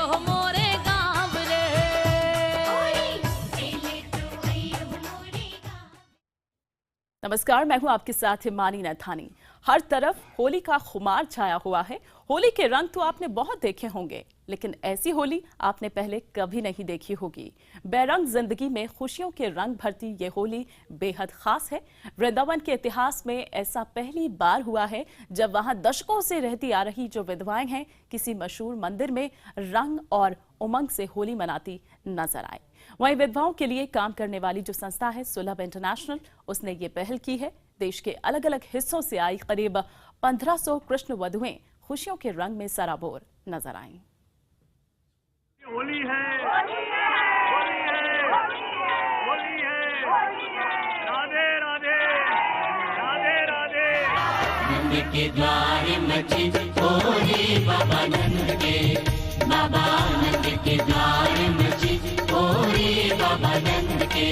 अइयो मोरे गाँव रे। नमस्कार, मैं हूं आपके साथ हिमानी नथानी। हर तरफ होली का खुमार छाया हुआ है। होली के रंग तो आपने बहुत देखे होंगे, लेकिन ऐसी होली आपने पहले कभी नहीं देखी होगी। बेरंग जिंदगी में खुशियों के रंग भरती ये होली बेहद खास है। वृंदावन के इतिहास में ऐसा पहली बार हुआ है जब वहां दशकों से रहती आ रही जो विधवाएं हैं, किसी मशहूर मंदिर में रंग और उमंग से होली मनाती नजर आए। वहीं विधवाओं के लिए काम करने वाली जो संस्था है सुलभ इंटरनेशनल, उसने ये पहल की है। देश के अलग अलग हिस्सों से आई करीब 1500 कृष्ण वधुएं खुशियों के रंग में सराबोर नजर आईं। होली है, होली है, होली है, राधे राधे, राधे राधे। नंद के द्वार मची होली बाबा नंद के, बाबा नंद के द्वार मची होली बाबा नंद के।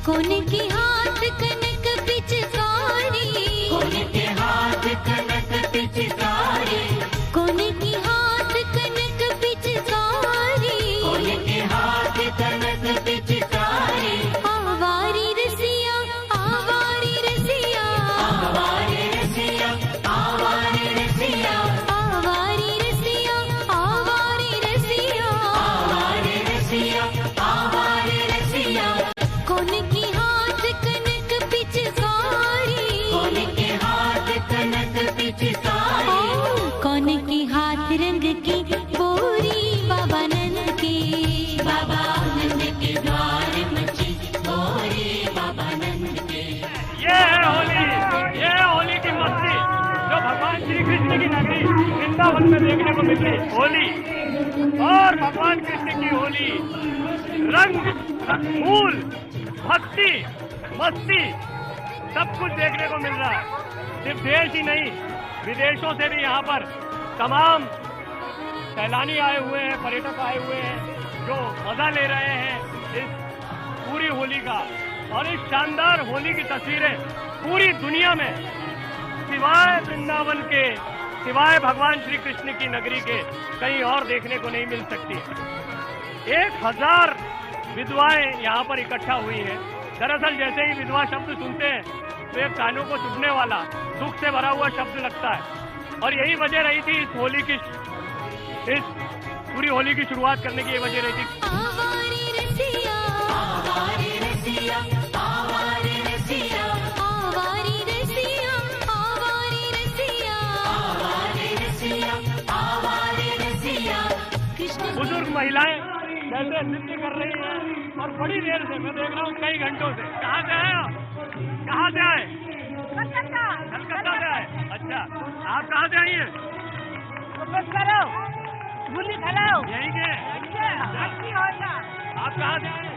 कौन के हाथ कनक पिचकारी, कौन के हाथ कनक पिचकारी, कौन के हाथ कनक पिचकारी, कौन के हाथ कनक पिचकारी। आवारी रसिया, आवारी रसिया, आवारे रसिया, आवारे रसिया, आवारी रसिया, आवारी रसिया, आवारे रसिया, आवारे रसिया। कौन के हाथ कनक पिचकारी, कौन के हाथ कनक पिचकारी, कौन के हाथ रंग की बोरी बाबा नंद की, बाबा नंद के द्वार मची होली बाबा नंद के। ये है होली की मस्ती जो भगवान श्री कृष्ण की नगरी वृंदावन में देखने को मिल रही होली। और भगवान कृष्ण की होली रंग, फूल, भक्ति, मस्ती सब कुछ देखने को मिल रहा है। सिर्फ देश ही नहीं, विदेशों से भी यहाँ पर तमाम सैलानी आए हुए हैं, पर्यटक आए हुए हैं जो मजा ले रहे हैं इस पूरी होली का। और इस शानदार होली की तस्वीरें पूरी दुनिया में सिवाय वृंदावन के, सिवाय भगवान श्री कृष्ण की नगरी के कहीं और देखने को नहीं मिल सकती। 1000 विधवाएं यहाँ पर इकट्ठा हुई हैं। दरअसल जैसे ही विधवा शब्द सुनते हैं तो एक कानों को चुभने वाला, दुख से भरा हुआ शब्द लगता है। और यही वजह रही थी इस होली की, इस पूरी होली की शुरुआत करने की ये वजह रही थी। आवारी रसिया, आवारे रसिया, आवारे रसिया, आवारी रसिया, आवारी रसिया, आवारे रसिया, आवारे रसिया। कृष्ण बुजुर्ग महिलाएं जैसे नृत्य कर रही हैं और बड़ी देर से मैं देख रहा हूँ, कई घंटों से। कहाँ से आए आप? कहाँ से आए? कलकत्ता से आए। अच्छा, आप कहाँ से आई हैं? यहीं के? आप कहाँ से आए?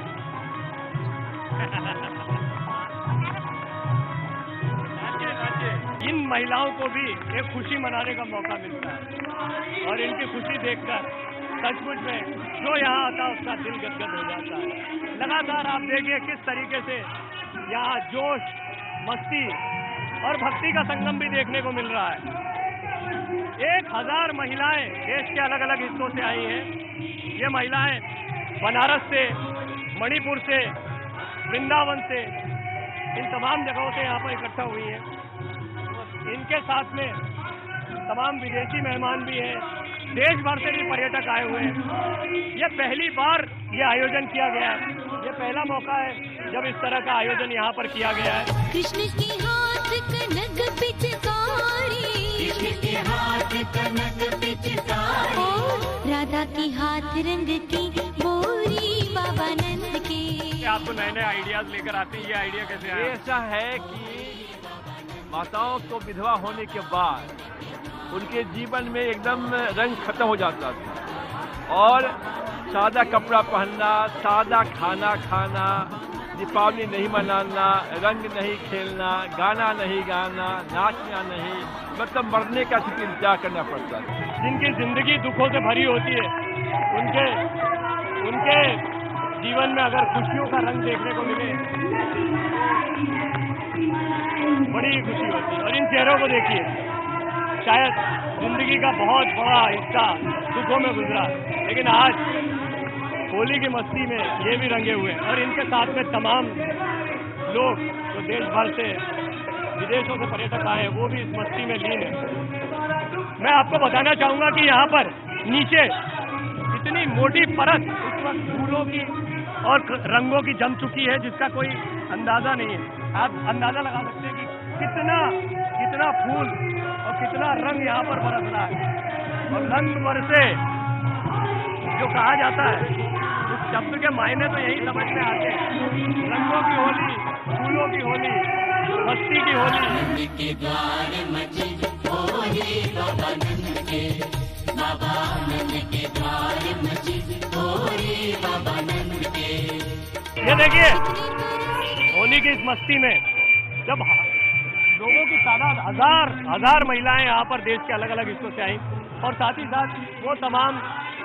इन महिलाओं को भी एक खुशी मनाने का मौका मिलता है और इनकी खुशी देखकर सचमुच में जो यहाँ आता है उसका दिल गदगद हो जाता है। लगातार आप देखिए किस तरीके से यहाँ जोश, मस्ती और भक्ति का संगम भी देखने को मिल रहा है। 1000 महिलाएं देश के अलग अलग हिस्सों से आई हैं। ये महिलाएं बनारस से, मणिपुर से, वृंदावन से, इन तमाम जगहों से यहाँ पर इकट्ठा हुई हैं। इनके साथ में तमाम विदेशी मेहमान भी हैं, देश भर से भी पर्यटक आए हुए हैं। ये पहली बार ये आयोजन किया गया है। ये पहला मौका है जब इस तरह का आयोजन यहाँ पर किया गया है। कृष्ण के हाथ कनक पिचकारी, कृष्ण के हाथ कनक पिचकारी, ओ राधा की हाथ रंग की बोरी बाबा नंद की। आप तो नए नए आइडियाज लेकर आते हैं, ये आइडिया कैसे आया? ऐसा है कि माताओं को विधवा होने के बाद उनके जीवन में एकदम रंग खत्म हो जाता था और सादा कपड़ा पहनना, सादा खाना खाना, दीपावली नहीं मनाना, रंग नहीं खेलना, गाना नहीं गाना, नाचना नहीं, मतलब मरने का स्थिति इंतजार करना पड़ता था। जिनकी जिंदगी दुखों से भरी होती है, उनके जीवन में अगर खुशियों का रंग देखने को मिले, बड़ी खुशी होती है। और इन चेहरों को देखिए, शायद जिंदगी का बहुत बड़ा हिस्सा दुखों में गुजरा, लेकिन आज होली की मस्ती में ये भी रंगे हुए हैं और इनके साथ में तमाम लोग जो देश भर से विदेशों से पर्यटक आए हैं वो भी इस मस्ती में लीन है। मैं आपको बताना चाहूंगा कि यहाँ पर नीचे इतनी मोटी परत इस वक्त फूलों की और रंगों की जम चुकी है जिसका कोई अंदाजा नहीं है। आप अंदाजा लगा सकते हैं कि कितना फूल और कितना रंग यहाँ पर बरस रहा है। और रंग बरसे जो कहा जाता है उस शब्द के मायने तो यही समझ में आते हैं। रंगों की होली, फूलों की होली, मस्ती की होली। के द्वार मची होली बाबा नंद के, बाबा नंद के द्वार मची होली बाबा नंद के। ये देखिए होली की इस मस्ती में जब लोगों की तादाद हजार महिलाएं यहाँ पर देश के अलग अलग हिस्सों से आई और साथ ही साथ वो तमाम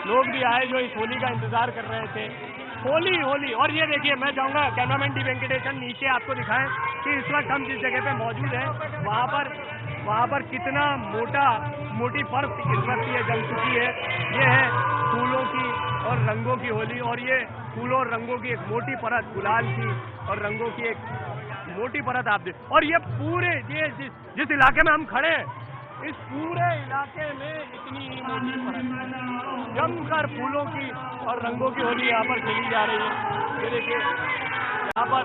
लोग भी आए जो इस होली का इंतजार कर रहे थे। होली और ये देखिए मैं चाहूंगा कैमरामैन डी वेंकटेशन नीचे आपको दिखाएं कि इस वक्त हम जिस जगह पे मौजूद हैं वहाँ पर कितना मोटी परत इस वक्त ये जल चुकी है। ये है फूलों की और रंगों की होली और ये फूलों और रंगों की एक मोटी परत, गुलाल की और रंगों की एक मोटी परत आप देख। और ये पूरे ये जिस इलाके में हम खड़े हैं इस पूरे इलाके में इतनी मोटी परत जमकर फूलों की और रंगों की होली यहाँ पर खेली जा रही है। ये देखिए यहाँ पर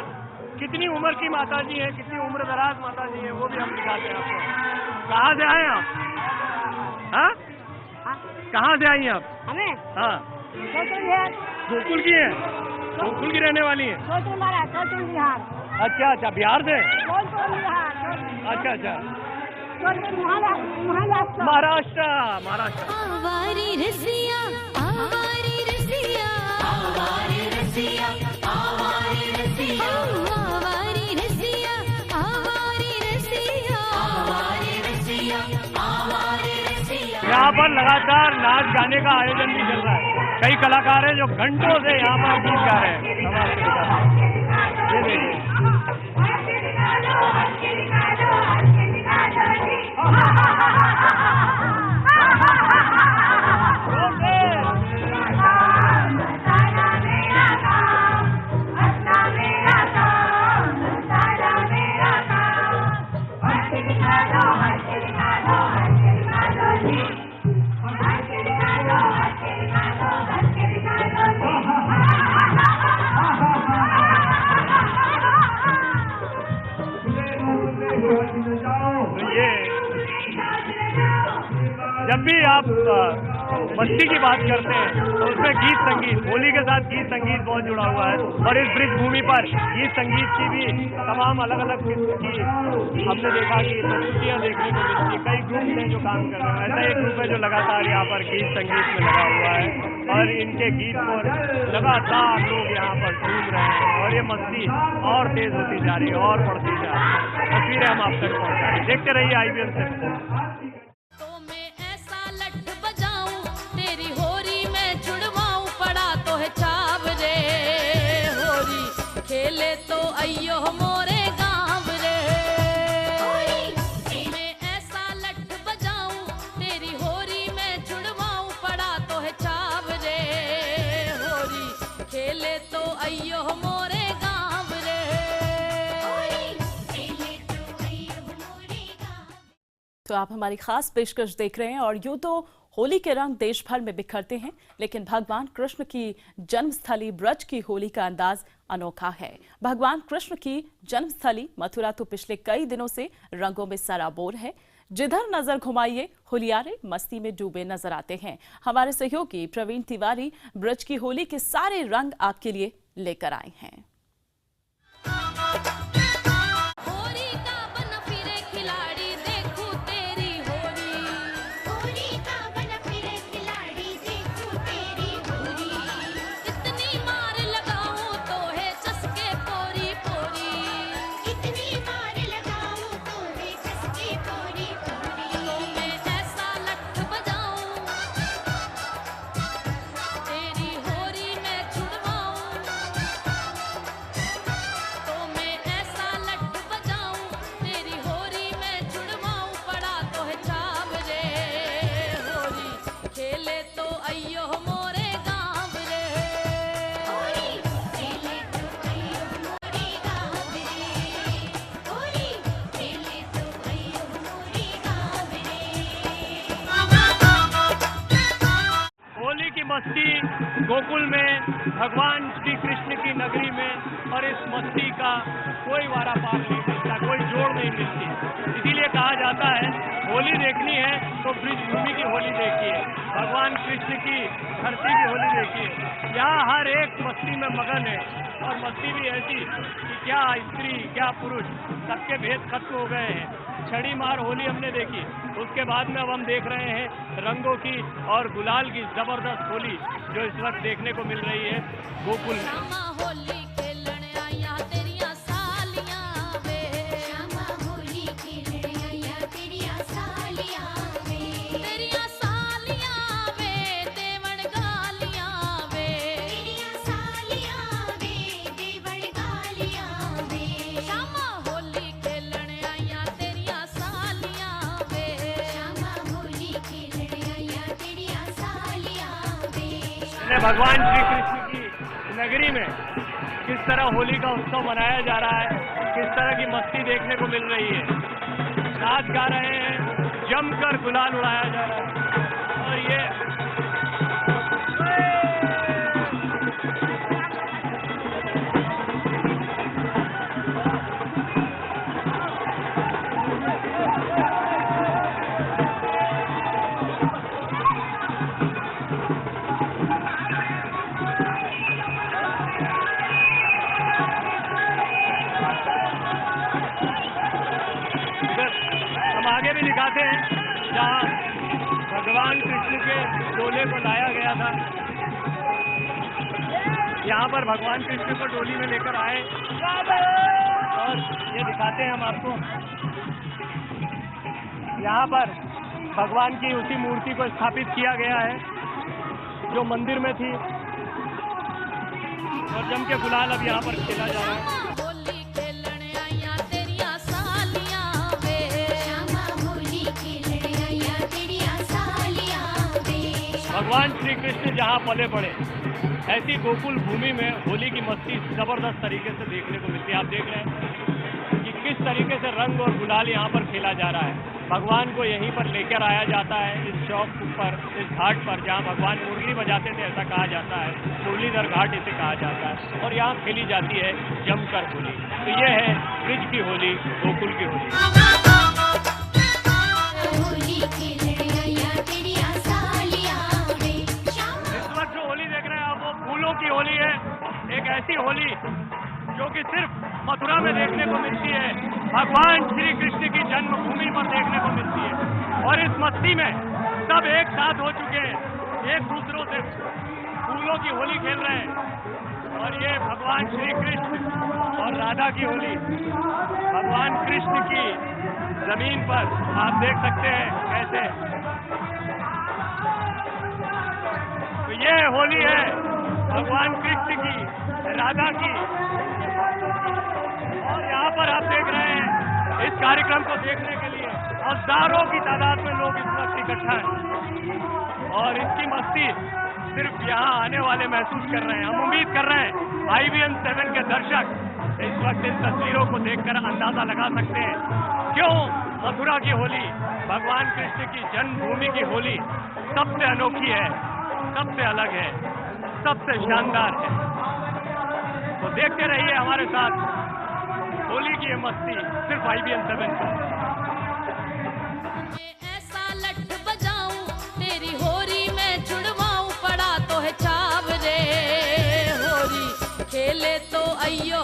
कितनी उम्र की माता जी है, कितनी उम्र दराज माता जी है, वो भी हम दिखाते हैं आपको। कहाँ से आए आप? हाँ, कहाँ से आई हैं आप? हमें हाँ, गोकुल की है, गोकुल की रहने वाली है। बिहार। अच्छा, बिहार से। अच्छा, महाराष्ट्र। आवारी रसिया, आवारी रसिया, आवारे रसिया, आवारे रसिया, आवारी रसिया, आवारी रसिया, आवारे रसिया, आवारे रसिया। यहाँ पर लगातार नाच गाने का आयोजन भी चल रहा है। कई कलाकार हैं जो घंटों से यहाँ पर गीत गा रहे हैं। हम आपको दिखाते हैं। ये देखिए जब भी आप मस्ती की बात करते हैं तो उसमें गीत संगीत, होली के साथ गीत संगीत बहुत जुड़ा हुआ है। और इस ब्रिज भूमि पर गीत संगीत की भी तमाम अलग अलग किस्म की हमने देखा कि प्रस्तुतियाँ देखने को मिलती है। कई ग्रुप हैं जो काम कर रहे हैं। ऐसा एक ग्रुप है जो लगातार यहाँ पर गीत संगीत में लगा हुआ है और इनके गीत को लगातार लोग यहाँ पर झूम रहे हैं और ये मस्ती और तेज होती जा रही है और बढ़ती जा रही है। तस्वीरें हम आप तक पहुँचा रहे हैं। देखते रहिए IBN से। खेले तो अयो मोरे गाँव रे, मैं ऐसा लठ बजाऊं तेरी होरी में छुड़वाऊं, पड़ा तो है छाव रे होरी, खेले तो अयो मोरे गाँव रे, खेले तो अयो मोरे गाँव। तो आप हमारी खास पेशकश देख रहे हैं और यूं तो होली के रंग देश भर में बिखरते हैं, लेकिन भगवान कृष्ण की जन्मस्थली ब्रज की होली का अंदाज अनोखा है। भगवान कृष्ण की जन्मस्थली मथुरा तो पिछले कई दिनों से रंगों में सराबोर है। जिधर नजर घुमाइए होलियारे मस्ती में डूबे नजर आते हैं। हमारे सहयोगी प्रवीण तिवारी ब्रज की होली के सारे रंग आपके लिए लेकर आए हैं। मस्ती गोकुल में, भगवान श्री कृष्ण की नगरी में, और इस मस्ती का कोई वारा पार नहीं मिलता, कोई जोड़ नहीं मिलती। इसीलिए कहा जाता है होली देखनी है तो ब्रिज भूमि की होली देखिए, भगवान कृष्ण की धरती की होली देखिए। यहाँ हर एक मस्ती में मगन है, और मस्ती भी ऐसी कि क्या स्त्री क्या पुरुष सबके भेद खत्म हो गए हैं। छड़ी मार होली हमने देखी, उसके बाद में अब हम देख रहे हैं रंगों की और गुलाल की जबरदस्त होली जो इस वक्त देखने को मिल रही है गोकुल में। भगवान श्री कृष्ण की नगरी में किस तरह होली का उत्सव मनाया जा रहा है, किस तरह की मस्ती देखने को मिल रही है। नाच गा रहे हैं, जमकर गुलाल उड़ाया जा रहा है, और ये आगे भी दिखाते हैं जहाँ भगवान कृष्ण के डोले को लाया गया था। यहाँ पर भगवान कृष्ण को डोली में लेकर आए, और ये दिखाते हैं हम आपको। यहाँ पर भगवान की उसी मूर्ति को स्थापित किया गया है जो मंदिर में थी, और जम के गुलाल अब यहाँ पर खेला जा रहा है। भगवान श्री कृष्ण जहाँ पले पड़े, ऐसी गोकुल भूमि में होली की मस्ती जबरदस्त तरीके से देखने को मिलती है। आप देख रहे हैं कि किस तरीके से रंग और गुलाल यहाँ पर खेला जा रहा है। भगवान को यहीं पर लेकर आया जाता है, इस चौक पर, इस घाट पर जहाँ भगवान मुरली बजाते थे, ऐसा कहा जाता है, मुरलीधर घाट इसे कहा जाता है, और यहाँ खेली जाती है जमकर होली। तो ये है ब्रिज की होली, गोकुल की होली। की होली है, एक ऐसी होली जो कि सिर्फ मथुरा में देखने को मिलती है, भगवान श्री कृष्ण की जन्मभूमि पर देखने को मिलती है। और इस मस्ती में सब एक साथ हो चुके हैं, एक दूसरों से फूलों की होली खेल रहे हैं। और ये भगवान श्री कृष्ण और राधा की होली, भगवान कृष्ण की जमीन पर आप देख सकते हैं कैसे। तो ये होली है भगवान कृष्ण की, राधा की, और यहाँ पर आप देख रहे हैं इस कार्यक्रम को देखने के लिए हजारों की तादाद में लोग इस वक्त इकट्ठा हैं, और इसकी मस्ती सिर्फ यहाँ आने वाले महसूस कर रहे हैं। हम उम्मीद कर रहे हैं IBN7 के दर्शक इस वक्त इन तस्वीरों को देखकर अंदाजा लगा सकते हैं क्यों मथुरा की होली, भगवान कृष्ण की जन्मभूमि की होली सबसे अनोखी है, सबसे अलग है, सबसे शानदार है। तो देखते रहिए हमारे साथ होली की ये मस्ती सिर्फ IBN7 पर। ऐसा लठ बजाऊं तेरी होरी में छुड़वाऊं, पड़ा तो है छाव रे होरी खेले तो अयो